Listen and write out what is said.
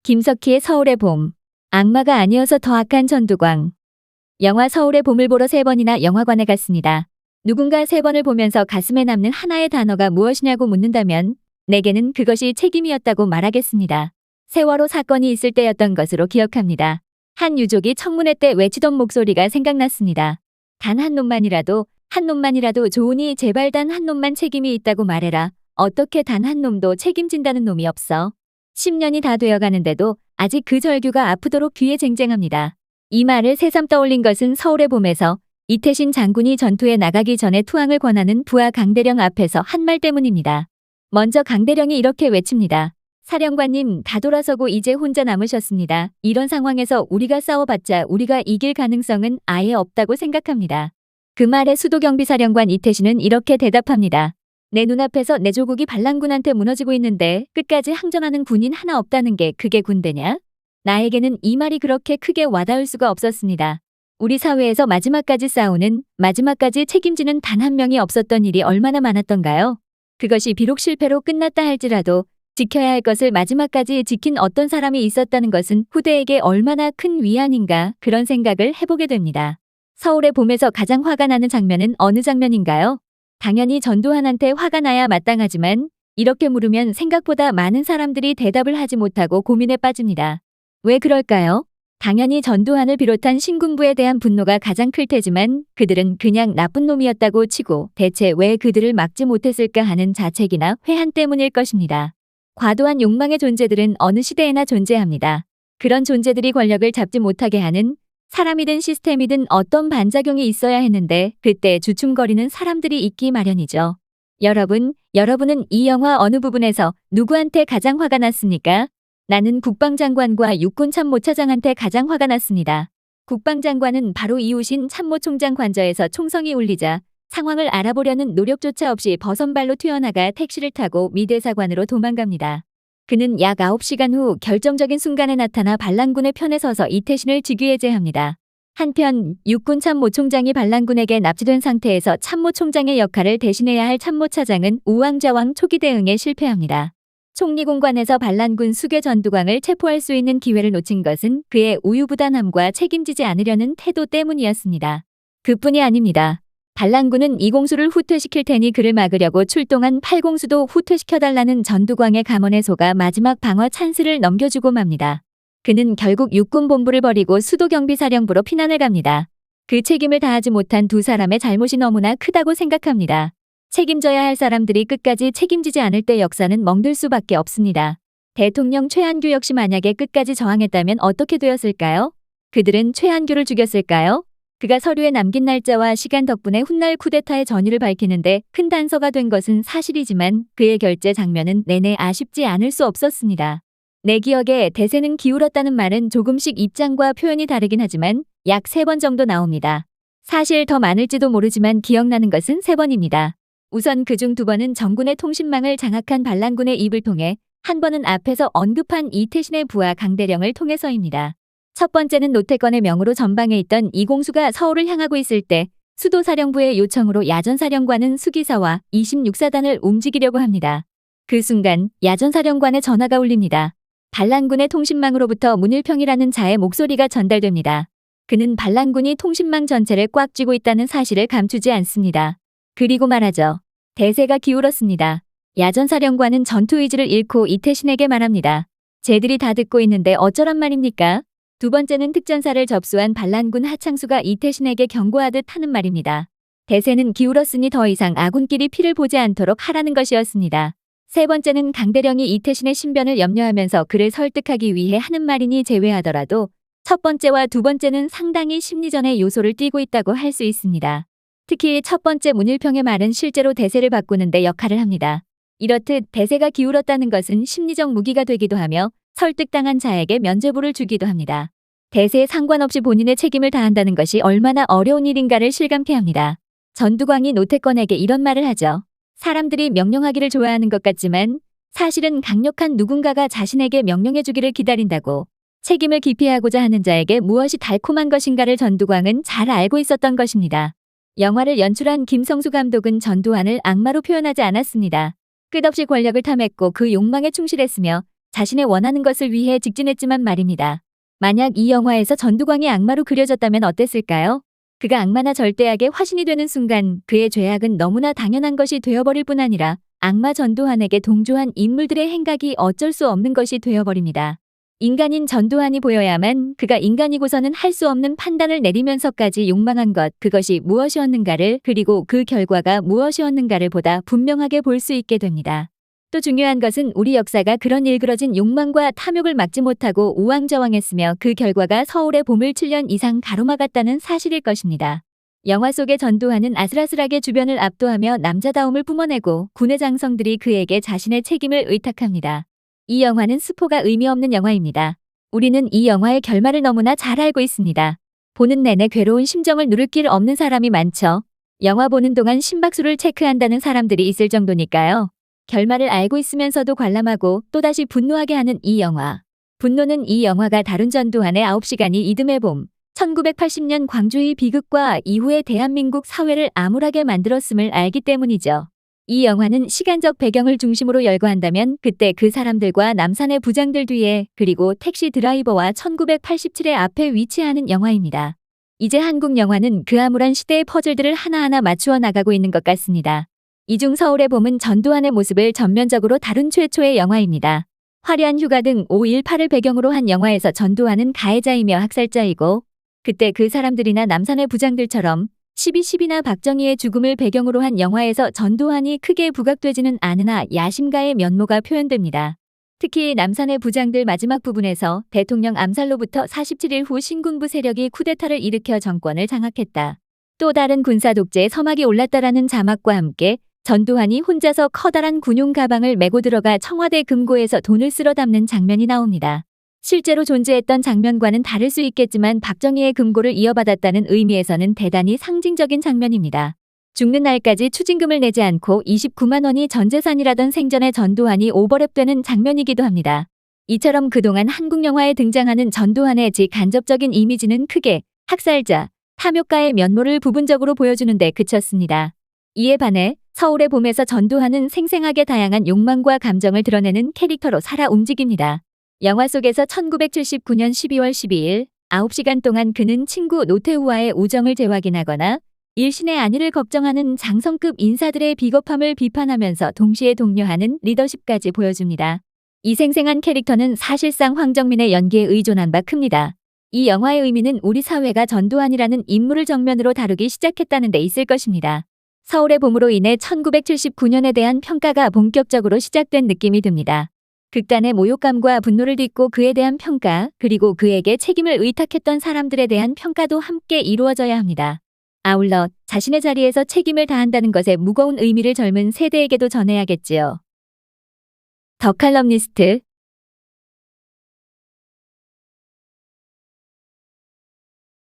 김석희의 서울의 봄. 악마가 아니어서 더 악한 전두광. 영화 서울의 봄을 보러 3번이나 영화관에 갔습니다. 누군가 3번을 보면서 가슴에 남는 하나의 단어가 무엇이냐고 묻는다면 내게는 그것이 책임이었다고 말하겠습니다. 세월호 사건이 있을 때였던 것으로 기억합니다. 한 유족이 청문회 때 외치던 목소리가 생각났습니다. 단 한 놈만이라도, 한 놈만이라도 좋으니 제발 단 한 놈만 책임이 있다고 말해라. 어떻게 단 한 놈도 책임진다는 놈이 없어. 10년이 다 되어가는데도 아직 그 절규가 아프도록 귀에 쟁쟁합니다. 이 말을 새삼 떠올린 것은 서울의 봄에서 이태신 장군이 전투에 나가기 전에 투항을 권하는 부하 강대령 앞에서 한 말 때문입니다. 먼저 강대령이 이렇게 외칩니다. 사령관님, 다 돌아서고 이제 혼자 남으셨습니다. 이런 상황에서 우리가 싸워봤자 우리가 이길 가능성은 아예 없다고 생각합니다. 그 말에 수도경비사령관 이태신은 이렇게 대답합니다. 내 눈앞에서 내 조국이 반란군한테 무너지고 있는데 끝까지 항전하는 군인 하나 없다는 게 그게 군대냐? 나에게는 이 말이 그렇게 크게 와닿을 수가 없었습니다. 우리 사회에서 마지막까지 싸우는, 마지막까지 책임지는 단 한 명이 없었던 일이 얼마나 많았던가요? 그것이 비록 실패로 끝났다 할지라도 지켜야 할 것을 마지막까지 지킨 어떤 사람이 있었다는 것은 후대에게 얼마나 큰 위안인가, 그런 생각을 해보게 됩니다. 서울의 봄에서 가장 화가 나는 장면은 어느 장면인가요? 당연히 전두환한테 화가 나야 마땅하지만 이렇게 물으면 생각보다 많은 사람들이 대답을 하지 못하고 고민에 빠집니다. 왜 그럴까요? 당연히 전두환을 비롯한 신군부에 대한 분노가 가장 클 테지만 그들은 그냥 나쁜 놈이었다고 치고 대체 왜 그들을 막지 못했을까 하는 자책이나 회한 때문일 것입니다. 과도한 욕망의 존재들은 어느 시대에나 존재합니다. 그런 존재들이 권력을 잡지 못하게 하는, 사람이든 시스템이든 어떤 반작용이 있어야 했는데 그때 주춤거리는 사람들이 있기 마련이죠. 여러분은 이 영화 어느 부분에서 누구한테 가장 화가 났습니까? 나는 국방장관과 육군참모차장한테 가장 화가 났습니다. 국방장관은 바로 이웃인 참모총장 관저에서 총성이 울리자 상황을 알아보려는 노력조차 없이 버선발로 튀어나가 택시를 타고 미 대사관으로 도망갑니다. 그는 약 9시간 후 결정적인 순간에 나타나 반란군의 편에 서서 이태신을 직위해제합니다. 한편 육군 참모총장이 반란군에게 납치된 상태에서 참모총장의 역할을 대신해야 할 참모차장은 우왕좌왕 초기 대응에 실패합니다. 총리공관에서 반란군 수괴 전두광을 체포할 수 있는 기회를 놓친 것은 그의 우유부단함과 책임지지 않으려는 태도 때문이었습니다. 그뿐이 아닙니다. 반란군은 이공수를 후퇴시킬 테니 그를 막으려고 출동한 8공수도 후퇴시켜달라는 전두광의 감언에 속아 마지막 방어 찬스를 넘겨주고 맙니다. 그는 결국 육군본부를 버리고 수도경비사령부로 피난을 갑니다. 그 책임을 다하지 못한 두 사람의 잘못이 너무나 크다고 생각합니다. 책임져야 할 사람들이 끝까지 책임지지 않을 때 역사는 멍들 수밖에 없습니다. 대통령 최한규 역시 만약에 끝까지 저항했다면 어떻게 되었을까요? 그들은 최한규를 죽였을까요? 그가 서류에 남긴 날짜와 시간 덕분에 훗날 쿠데타의 전유를 밝히는데 큰 단서가 된 것은 사실이지만 그의 결재 장면은 내내 아쉽지 않을 수 없었습니다. 내 기억에 대세는 기울었다는 말은 조금씩 입장과 표현이 다르긴 하지만 약 3번 정도 나옵니다. 사실 더 많을지도 모르지만 기억나는 것은 3번입니다. 우선 그중 2번은 정군의 통신망을 장악한 반란군의 입을 통해, 한 번은 앞에서 언급한 이태신의 부하 강대령을 통해서입니다. 첫 번째는 노태권의 명으로 전방에 있던 이공수가 서울을 향하고 있을 때 수도사령부의 요청으로 야전사령관은 수기사와 26사단을 움직이려고 합니다. 그 순간 야전사령관의 전화가 울립니다. 반란군의 통신망으로부터 문일평이라는 자의 목소리가 전달됩니다. 그는 반란군이 통신망 전체를 꽉 쥐고 있다는 사실을 감추지 않습니다. 그리고 말하죠. 대세가 기울었습니다. 야전사령관은 전투 의지를 잃고 이태신에게 말합니다. 쟤들이 다 듣고 있는데 어쩌란 말입니까? 두 번째는 특전사를 접수한 반란군 하창수가 이태신에게 경고하듯 하는 말입니다. 대세는 기울었으니 더 이상 아군끼리 피를 보지 않도록 하라는 것이었습니다. 세 번째는 강대령이 이태신의 신변을 염려하면서 그를 설득하기 위해 하는 말이니 제외하더라도 첫 번째와 두 번째는 상당히 심리전의 요소를 띠고 있다고 할 수 있습니다. 특히 첫 번째 문일평의 말은 실제로 대세를 바꾸는 데 역할을 합니다. 이렇듯 대세가 기울었다는 것은 심리적 무기가 되기도 하며 설득당한 자에게 면죄부를 주기도 합니다. 대세에 상관없이 본인의 책임을 다한다는 것이 얼마나 어려운 일인가를 실감케 합니다. 전두광이 노태권에게 이런 말을 하죠. 사람들이 명령하기를 좋아하는 것 같지만 사실은 강력한 누군가가 자신에게 명령해주기를 기다린다고. 책임을 기피하고자 하는 자에게 무엇이 달콤한 것인가를 전두광은 잘 알고 있었던 것입니다. 영화를 연출한 김성수 감독은 전두환을 악마로 표현하지 않았습니다. 끝없이 권력을 탐했고 그 욕망에 충실했으며 자신의 원하는 것을 위해 직진했지만 말입니다. 만약 이 영화에서 전두광이 악마로 그려졌다면 어땠을까요? 그가 악마나 절대악의 화신이 되는 순간 그의 죄악은 너무나 당연한 것이 되어버릴 뿐 아니라 악마 전두환에게 동조한 인물들의 행각이 어쩔 수 없는 것이 되어버립니다. 인간인 전두환이 보여야만 그가 인간이고서는 할 수 없는 판단을 내리면서까지 욕망한 것, 그것이 무엇이었는가를, 그리고 그 결과가 무엇이었는가를 보다 분명하게 볼 수 있게 됩니다. 또 중요한 것은 우리 역사가 그런 일그러진 욕망과 탐욕을 막지 못하고 우왕좌왕했으며 그 결과가 서울의 봄을 7년 이상 가로막았다는 사실일 것입니다. 영화 속의 전두환은 아슬아슬하게 주변을 압도하며 남자다움을 뿜어내고 군의 장성들이 그에게 자신의 책임을 의탁합니다. 이 영화는 스포가 의미 없는 영화입니다. 우리는 이 영화의 결말을 너무나 잘 알고 있습니다. 보는 내내 괴로운 심정을 누를 길 없는 사람이 많죠. 영화 보는 동안 심박수를 체크한다는 사람들이 있을 정도니까요. 결말을 알고 있으면서도 관람하고 또다시 분노하게 하는 이 영화. 분노는 이 영화가 다룬 전두환의 9시간이 이듬해 봄, 1980년 광주의 비극과 이후의 대한민국 사회를 암울하게 만들었음을 알기 때문이죠. 이 영화는 시간적 배경을 중심으로 열거한다면 그때 그 사람들과 남산의 부장들 뒤에, 그리고 택시 드라이버와 1987의 앞에 위치하는 영화입니다. 이제 한국 영화는 그 암울한 시대의 퍼즐들을 하나하나 맞추어 나가고 있는 것 같습니다. 이 중 서울의 봄은 전두환의 모습을 전면적으로 다룬 최초의 영화입니다. 화려한 휴가 등 5.18을 배경으로 한 영화에서 전두환은 가해자이며 학살자이고, 그때 그 사람들이나 남산의 부장들처럼 12.12나 박정희의 죽음을 배경으로 한 영화에서 전두환이 크게 부각되지는 않으나 야심가의 면모가 표현됩니다. 특히 남산의 부장들 마지막 부분에서 대통령 암살로부터 47일 후 신군부 세력이 쿠데타를 일으켜 정권을 장악했다. 또 다른 군사 독재의 서막이 올랐다라는 자막과 함께 전두환이 혼자서 커다란 군용 가방을 메고 들어가 청와대 금고에서 돈을 쓸어 담는 장면이 나옵니다. 실제로 존재했던 장면과는 다를 수 있겠지만 박정희의 금고를 이어받았다는 의미에서는 대단히 상징적인 장면입니다. 죽는 날까지 추징금을 내지 않고 29만 원이 전 재산이라던 생전의 전두환이 오버랩되는 장면이기도 합니다. 이처럼 그동안 한국 영화에 등장하는 전두환의 간접적인 이미지는 크게 학살자, 탐욕가의 면모를 부분적으로 보여주는데 그쳤습니다. 이에 반해 서울의 봄에서 전두환은 생생하게 다양한 욕망과 감정을 드러내는 캐릭터로 살아 움직입니다. 영화 속에서 1979년 12월 12일 9시간 동안 그는 친구 노태우와의 우정을 재확인하거나 일신의 안위를 걱정하는 장성급 인사들의 비겁함을 비판하면서 동시에 독려하는 리더십까지 보여줍니다. 이 생생한 캐릭터는 사실상 황정민의 연기에 의존한 바 큽니다. 이 영화의 의미는 우리 사회가 전두환이라는 인물을 정면으로 다루기 시작했다는 데 있을 것입니다. 서울의 봄으로 인해 1979년에 대한 평가가 본격적으로 시작된 느낌이 듭니다. 극단의 모욕감과 분노를 딛고 그에 대한 평가, 그리고 그에게 책임을 의탁했던 사람들에 대한 평가도 함께 이루어져야 합니다. 아울러 자신의 자리에서 책임을 다한다는 것의 무거운 의미를 젊은 세대에게도 전해야겠지요. 더 칼럼니스트